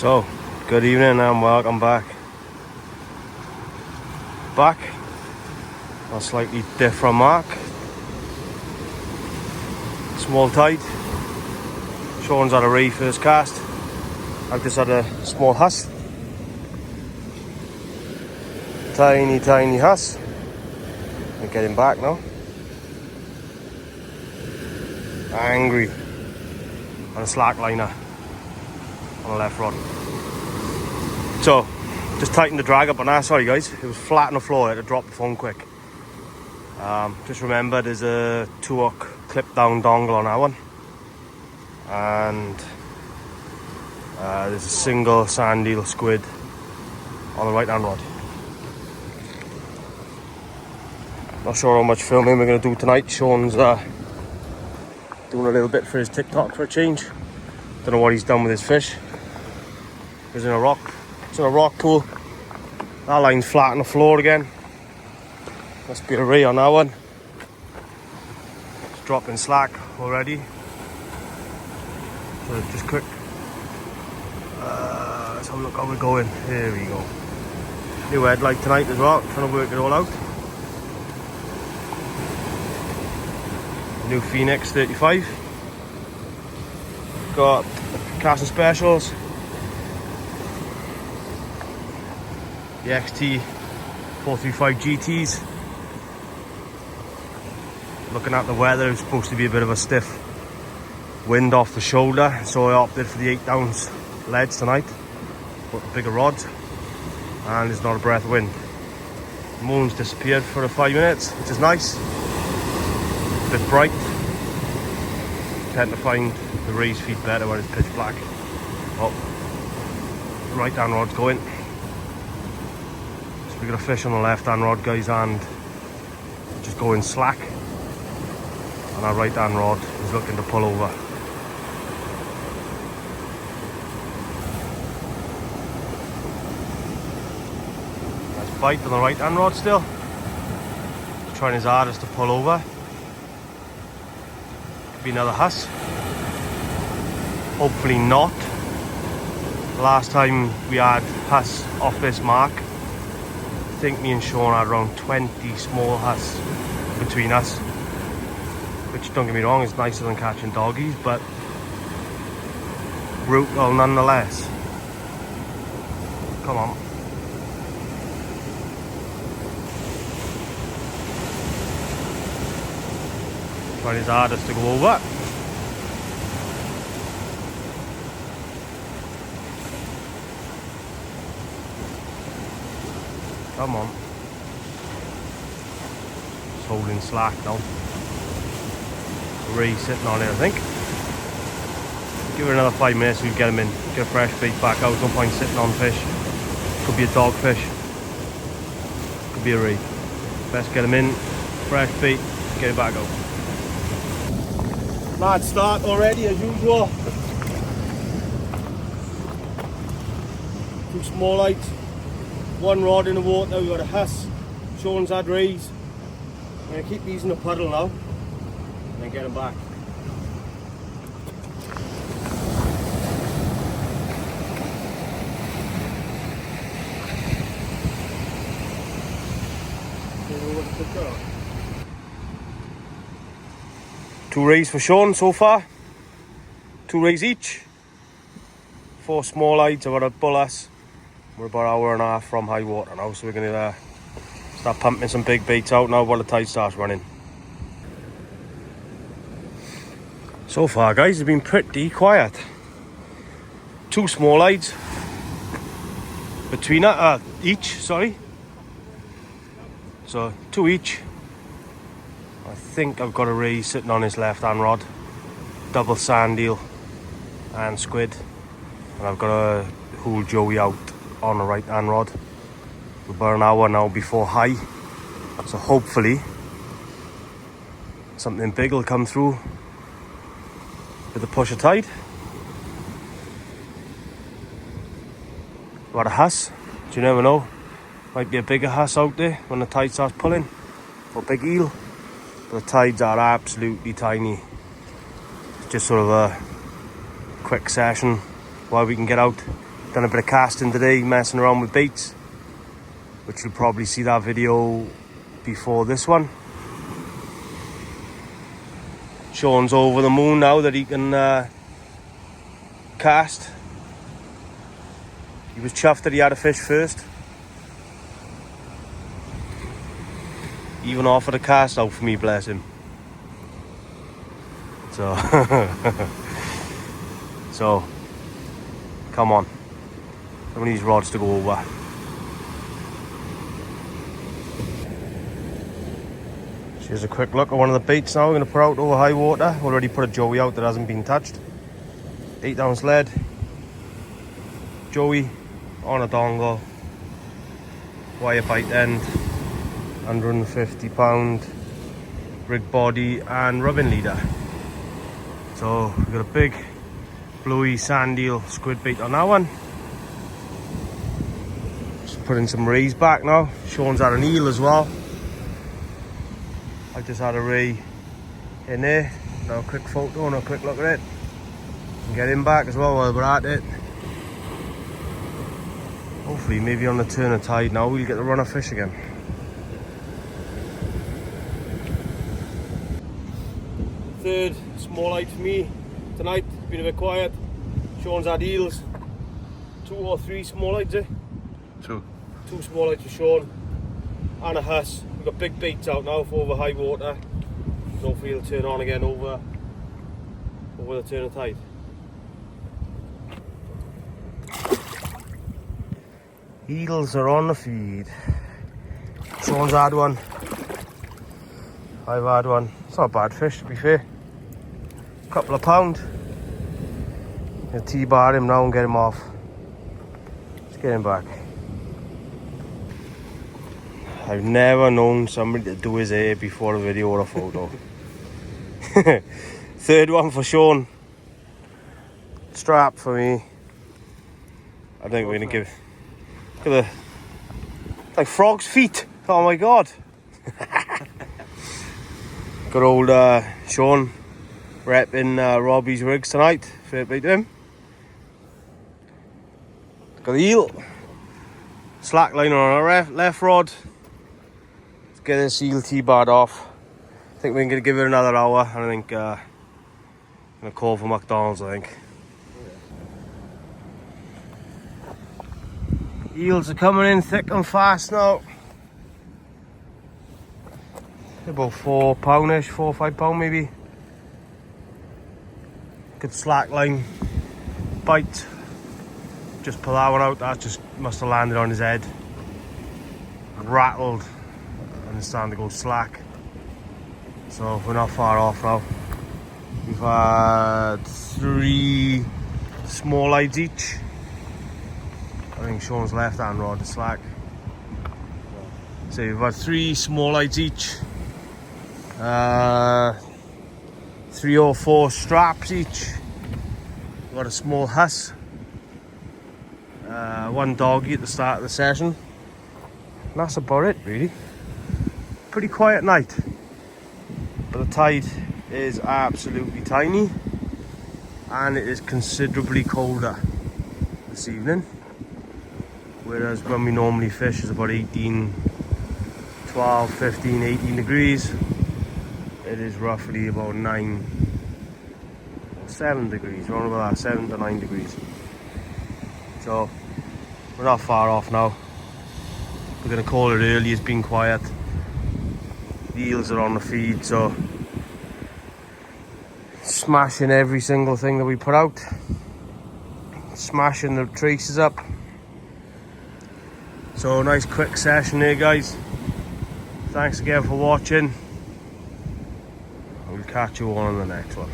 So, good evening and welcome back. Back on a slightly different mark. Small tide. Sean's had a ray first cast. I've just had a small huss. Tiny huss. I'm getting back now. Angry. On a slack liner. On the left rod. So, just tightened the drag up on that. Sorry guys, it was flat on the floor. I had to drop the phone quick. Just remember there's a 2-hook clip down dongle on that one. And there's a single sand eel squid on the right hand rod. Not sure how much filming we're going to do tonight. Sean's doing a little bit for his TikTok for a change. Don't know what he's done with his fish. It's in a rock. It's in a rock pool. That line's flat on the floor again. Must be a ray on that one. It's dropping slack already. So just quick. Let's have a look how we're going. There we go. New headlight tonight as well. Trying to work it all out. New Phoenix 35. Got casting specials. The XT 435 GTs. Looking at the weather, it's supposed to be a bit of a stiff wind off the shoulder, so I opted for the 8 ounce leads tonight. Got the bigger rods, and there's not a breath of wind. The moon's disappeared for 5 minutes, which is nice. A bit bright. Tend to find the raised feet better when it's pitch black. Oh, the right hand rod's going. So we got a fish on the left hand rod, guys, and just going slack. And our right hand rod is looking to pull over. Nice bite on the right hand rod still. He's trying his hardest to pull over. Could be another huss. Hopefully not. Last time we had huss off this mark, I think me and Sean had around 20 small huss between us. Which, don't get me wrong, is nicer than catching doggies, but brutal nonetheless. Come on. Trying his hardest to go over. Come on. Just holding slack now. Ray sitting on it, I think. Give it another 5 minutes, we'll get him in. Get a fresh bait back out. No point sitting on fish. Could be a dogfish. Could be a ray. Best get him in. Fresh bait. Get it back out. Mad start already as usual. 2 small lights. 1 rod in the water. We've got a huss. Sean's had rays. I'm going to keep these in the puddle now. And get them back. Two rays for Sean so far. 2 rays each. 4 small hides. I've got a bull huss. We're about an hour and a half from high water now, so we're going to start pumping some big baits out now while the tide starts running. So far, guys, it's been pretty quiet. 2 small hides between each, sorry. So 2 each. I think I've got a ray sitting on his left hand rod, double sand eel and squid, and I've got a whole joey out on the right hand rod. We're about an hour now before high, so hopefully something big will come through with the push of tide. Got a huss, do you never know, might be a bigger huss out there when the tide starts pulling, or a big eel. But the tides are absolutely tiny. It's just sort of a quick session while we can get out, Done a bit of casting today, messing around with baits, which you'll probably see that video before this one. Sean's over the moon now that he can cast. He was chuffed that he had a fish first. Even offered a cast out for me, bless him. So, so, come on. Some of these rods to go over. Here's a quick look at one of the baits now we're going to put out over high water. Already put a joey out that hasn't been touched. 8 ounce lead. Joey on a dongle. Wire bite end. 150 pound rig body and rubbing leader. So we've got a big bluey sand eel squid bait on that one. Just putting some rays back now. Sean's had an eel as well. I just had a ray in there. Now a quick photo and a quick look at it. And get him back as well while we're at it. Hopefully maybe on the turn of tide now we'll get to run a fish again. Third small light for me tonight. Been a bit quiet. Sean's had eels. 2 or 3 small lights, eh? 2 small lights for Sean. And a huss. We've got big baits out now for over high water. Hopefully it'll turn on again over the turn of tide. Eels are on the feed. Sean's had one. I've had one. It's not a bad fish, to be fair. Couple of pound. Gonna T-bar him now and get him off. Let's get him back. I've never known somebody to do his hair before a video or a photo. Third one for Sean. Strap for me. I think we're gonna give. Look at the like frog's feet. Oh my god. Good old Sean repping Robbie's rigs tonight. Fair play to him. Got the eel. Slack line on our left rod. Let's get this eel T-barred off. I think we're going to give it another hour. And I think I'm going to call for McDonald's, I think. Eels are coming in thick and fast now. About 4 poundish, 4 or 5 pound maybe. Good slack line bite. Just pull that one out. That just must have landed on his head. Rattled and it's starting to go slack. So we're not far off now. We've had 3 small lights each. I think Sean's left hand rod is slack. So we've had 3 small lights each. 3 or 4 straps each. We've got a small huss. 1 doggy at the start of the session. And that's about it really. Pretty quiet night. But the tide is absolutely tiny. And it is considerably colder this evening. Whereas when we normally fish is about 18, 12, 15, 18 degrees. It is roughly about 7 degrees, around about that, 7 to 9 degrees. So we're not far off now. We're going to call it early. It's been quiet. The eels are on the feed, so smashing every single thing that we put out. Smashing the traces up. So nice quick session there, guys. Thanks again for watching. We'll catch you all on the next one.